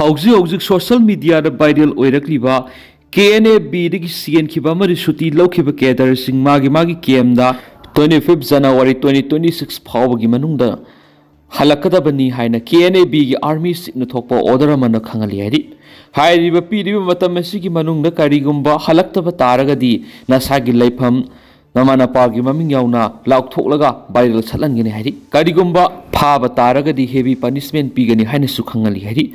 Hauji hauji social media da viral oirakliba KNAB dagi CN khiba mari suti lokhiba kedar sing magi KM da 25 January 2026 phawagi manungda halakadabani haina KNAB gi army signa thokpa order amana khangali haidi hairiba piriba matam asigi manungda karigumba halaktaba taragadi nasagi laifam namana pagi maming yauna lauktholaga viral chalangeni haidi karigumba phaba taragadi heavy punishment pigani haina su khangali haidi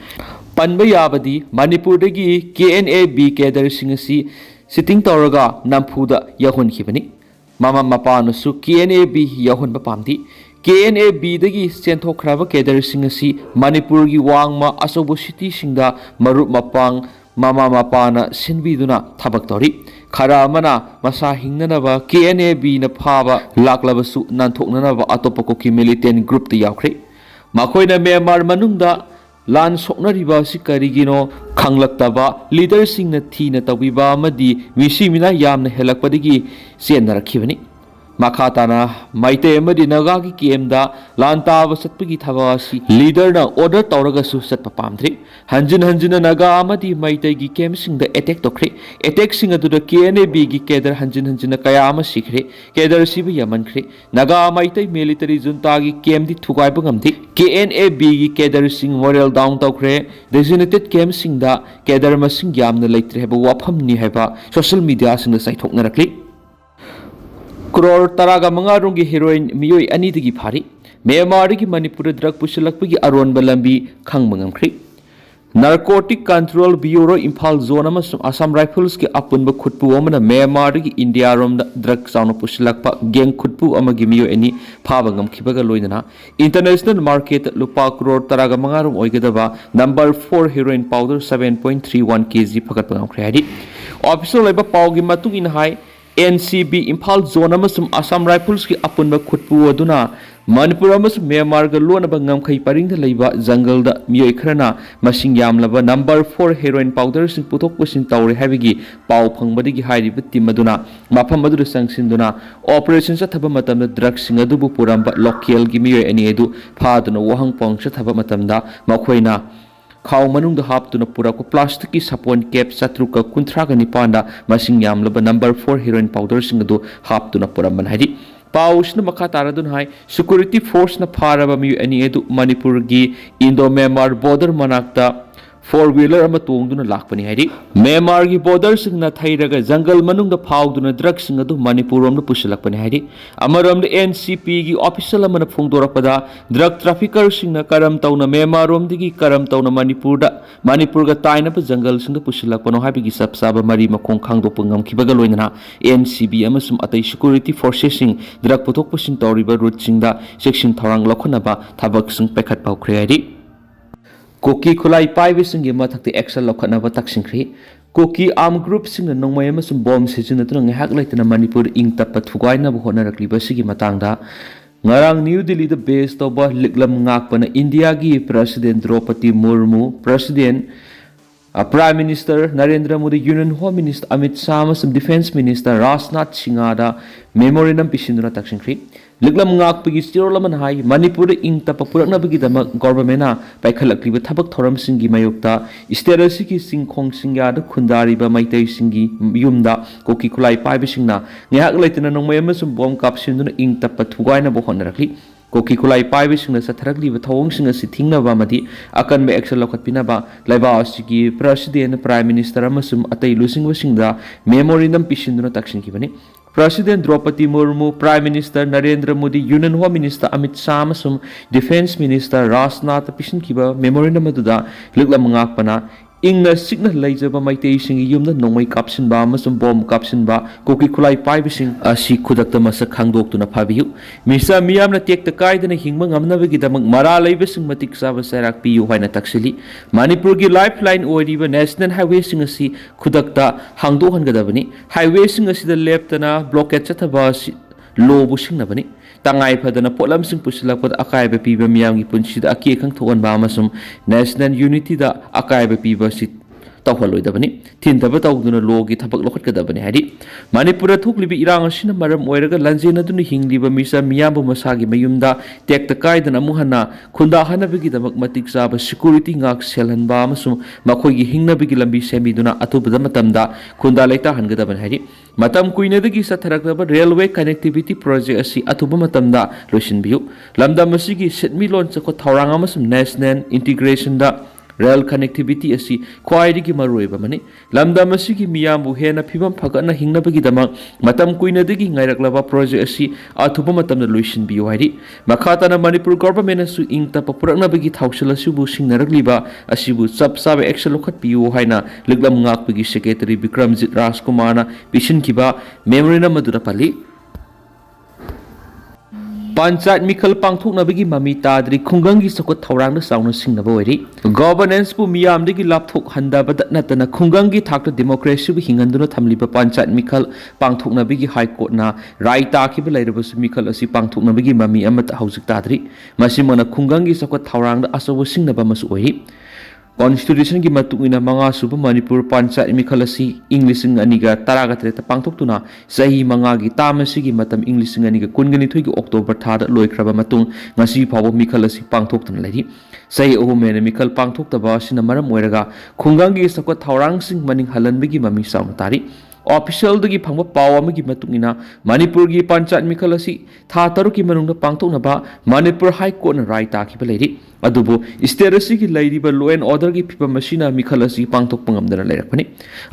panba yabadi Manipur dagi KNAB kedar singasi sitting tawraga nampuda yahon khibani mama mapana su KNAB yahon bapamdi KNAB dagi senthokhraba kedar singasi Manipur gi wangma asobo city singda marup mapang mama mapana sinbiduna thabak tori khara amana masa hingnanaba KNAB na phaba laklabasu nanthoknanaba atopa koki militant group ta yakhre makoina Myanmar manungda lan soknariba si karigino khanglaktaba leader singna thina tawiba amadi misimina yamna helakpadigi sennarakibani makhatana maite amadi nagagi kemda lantaba satpagi thabasi leader na order tawraga su satpa pamthri hanjin naga amadi maite gi kem singda attack tokre attack singa du KNAB gi kedar hanjin kaya ama sikhre kedar sibi yamankhre naga maite military junta gi kem di thugai bangamdi KNAB gi kedar sing moral down tokre designated kem singda kedar masing yamna leitre heba wafam ni heba social media singda saithokna rakli crore taraga mangarungi heroine miyoi ani digi phari Myanmar gi Manipur drug pusilakpagi aronba lambi khangmangamkhri Narcotic Control Bureau Imphal Zone amasung Assam Rifles ki apunba khutpu amana Myanmar gi India rom drug sauna pusilakpa gang khutpu amagi miyoi ani phaba ngamkhibaga loinana international market lupa crore taraga mangarum oigadaba number 4 heroin powder 7.31 kg phagat ngamkhri hadi official laiba pawgi matung in hai NCB Imphal Zone amasum Assam Rifles ki apunba khutpu aduna Manipur amasum Myanmar ga lonaba ngamkhai paringda leiba jungle da miyoi khrana masing yamlaba number 4 heroin powder sing puthok pusin tawre habigi paw phangbadigi hairiba team aduna mafam adu sangsinduna operation sa thaba matamda drug sing adubu puramba local gi miyoi ani edu phaduna wahang pong sa thaba matamda makhoina खाव मनुंग हापतुना पुराको plastic की सपोन cap सत्रुका कुंथ्रागा निपांदा मसिंग यामलबा number 4 heroin powder सिंग दो हापतुना पुरमन हाइदि पाउसना मखा तारादुन high security force ना फारबा मि अनि एदु मणिपुर गी Indo Myanmar border मनाक्ता 4-wheeler ama tongduna lakpani haidi Myanmar gi border singna thairaga jungle manungda phawduna drug sing adu Manipur romda pusilakpani haidi amaramda NCP gi official amana phongdorakpada drug trafficker singna karam tauna Myanmar romdigi karam tauna Manipur ga taina pa jungle singda pusilakpano habigi sapsaba mari makong khangdo pungam khibaga loinana NCB amasum atai security forces sing drug puthok pusin tawriba route singda section thorang lakhonaba thabak sing pekhat paukre haidi Kuki khulai paibe singi mathakti action lokhanaba taksingkhri Kuki arm group singna nongmai amasum bomb sijinatuna ngahak laitana Manipur ing tappa thugaina bu honarakliba sigi matangda ngarang New Delhi da base toba liklam ngakpana India gi President Draupadi Murmu President Prime Minister Narendra Modi Union Home Minister Amit Shah amasum Defense Minister Rajnath Singha da memorandum pisinduna taksingkhri Liklam ngakpagi stirolaman hai Manipur ing tapa puraknabagi dama government na paikhalakliba thabak thoram singi mayokta isterasiki singkhong singya da khundariba maitai singi yumda Kuki khulai paibe singna ngahak laitana nongmai amasum bom kapsinduna ing tapa thugaina bo honarakli Kuki khulai paibe singna satharakliba thawong singa si thingnaba madi akan me action lokhatpinaba laiba asigi president prime minister amasum atai lusingwa singda memorandum pisinduna taksinkhibani President Draupadi Murmu, Prime Minister Narendra Modi, Union Home Minister Amit Shah amasum Defense Minister Rajnath pisinkiba memorandum aduda liklam ngakpana ingna signa laijaba maitei singi yumda nongmai kapsinba amasum bomb kapsinba Kuki khulai paibising asi khudakta masa khangdoktuna phabiyu misa miyamna tekta kaidana hingma ngamnabagi damak mara laibasing matik saba sarak piyu haina taksili Manipur gi lifeline oiriba national highway sing asi khudakta hangdohangadabani highway sing asi da leptana blockade chathaba lobu singnabani tangai phadana polam sing pusilakpad akaiba piba miyamgi punsida aki khang thogan ba amasum national unity da akaiba piba sit तौहलोइदबनी थिनथब तौदुना लोगी थबक लोखटकदबनी हादि मणिपुर थोकलिबि इरांग असिना मरम ओइरगा लंजेनदुना हिंगलिबा मिसा मियाबु मसागी मयुमदा टेक्ता कायदना मुहना खुंदा हनबगी दमक मतिक चाबा security ngak selhanba amasung makhoi hingnabigi lambi semiduna atubada matamda khunda leita hangadaban hari matam kuinadagi satharakaba railway connectivity project asi atuba matamda loisinbiu lamdam asigi setmilon chako thawrang amasum national integration da rail connectivity asi khwaidigi maroiba mani lamdam asigi miyambu hena phibam phagana hingnabagi dama matam kuinadagi ngairaklaba project asi atuba matamda loisinbiu hari makhatana manipur government asu ingta papuraknabagi thawsalasubu singnarakliba asibu chapsabe action lokhatpiu haina liglam ngakpagi secretary Bikramjit Rajkumarna pisinkiba memorandum madura pali Panchayat Mikhal Pangthoknabagi mami tadri khungangi sakot thawrangna sauna singnaba oiri governance bu miyamdagi lapthok handabada natana khungangi thakta democracy bu hinganduna thamliba Panchayat Mikhal Pangthoknabagi high court na rai takiba lairabasu Mikhal asi Pangthoknabagi mami amata haujik tadri masimana khungangi sakot thawrangna asawa singnaba masu oiri Constitution ki matungina manga suba Manipur Panchayat Mikhal asi English aniga taraga treta pangthoktuna sahi manga gi tamasi gi matam English aniga kungani thoi gi October thada loikraba matung ngasi phawo Mikhal asi pangthoktuna lari sahi ohumena Mikhal pangthoktaba sina maram oiraga khungangi sakwa thawrang sing maning halanbigi mami sauna tari official dagi phangba paw amagi matungina Manipur gi Panchayat Mikhal asi tha taruki manungda pangthoknaba Manipur High Court na rai takiba lari adubu state asigi lairiba law and order gi phibam machina Mikhal asi pangthok pangamdana lairakpani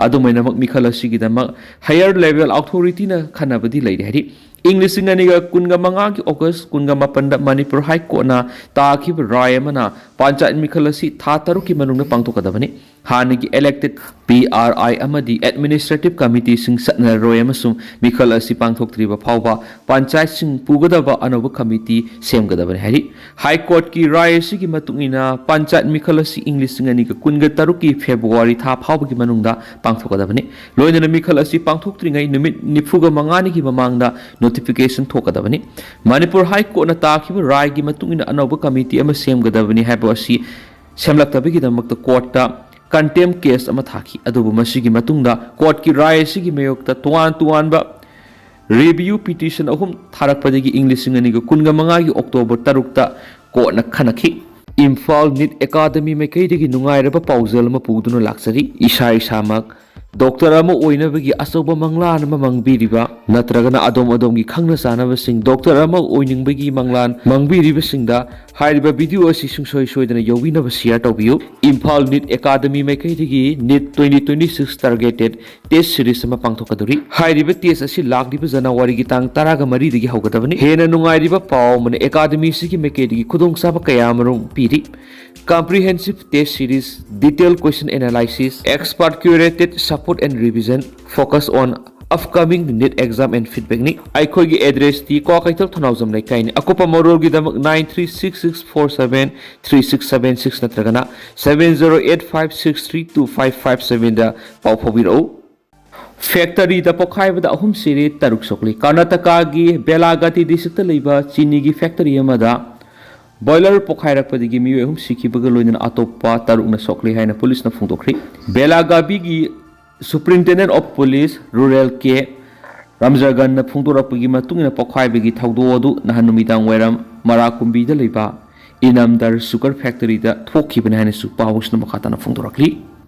adumaina mak Mikhal asigi damak higher level authority na khanabadi lairi hari English aniga kunga manga ki August kunga mapanda Manipur High Court na takiba rai amana Panchayat Mikhal asi tha taruki manungda pangthokadabani hanigi elected PRI amadi administrative committee sing satna roy amasung Mikhal asi pangthoktriba phawba panchayat sing pugadaba anoba committee semgadabani hari High Court ki rai asigi matungina Panchayat Mikhal asi English aniga kunga taruki February tha phawbagi manungda pangthokadabani loinana Mikhal asi pangthoktringai numit nifuga mangani gi mamangda notification thokadabani Manipur High Court na takiba rai gi matungina anoba committee ama semgadabani haba asi semlaktabagi damakta court ta contempt case ama thaki adubu masigi matungda court ki rai sigi mayokta tuan ba review petition ahum tharakpadagi English aniga kunga manga gi October 3 ta court na khanakhi Imphal Nit Academy maikaidagi nungairaba paujal ama puduna laksari isai samak Doctor ama oinabagi asoba manglan ama mangbiriba natragana adom gi khangna sanaba sing doctor ama oiningbagi manglan mangbiriba singda hairiba video asi sungsoi soidana yowinaba share tawbiu Imphal Nit Academy maikaidagi NEET 2026 targeted test series ama pangthokaduri hairiba test asi lakdiba January gi tang 13 dagi haugadabani hena nungairiba paw man academy sigi maikaidagi khudong saba kayamarum piri comprehensive test series detailed question analysis expert curated support and revision focus on upcoming NEET exam and feedback ni aikoi gi address ti ko kaital thanaujam lai kaini akopa morol gi damak 9366473676 natragana 7085632557 da pau phobiro factory da pokhai bada ahum sire taruk sokli Karnataka gi Belagati district ta leiba chini gi factory amada boiler pokhairakpadagi miyo ahum sikibaga loinana atopa tarukna sokli haina police na phungdokri Belagavi gi Superintendent of Police Rural K Ramjagan na phungdorakpagi matungina pokhaibagi thawdo adu nahan numidang weram Marakumbi da leiba Inamdar Sugar Factory da thokhibana haina su pawusna makhatana phungdorakli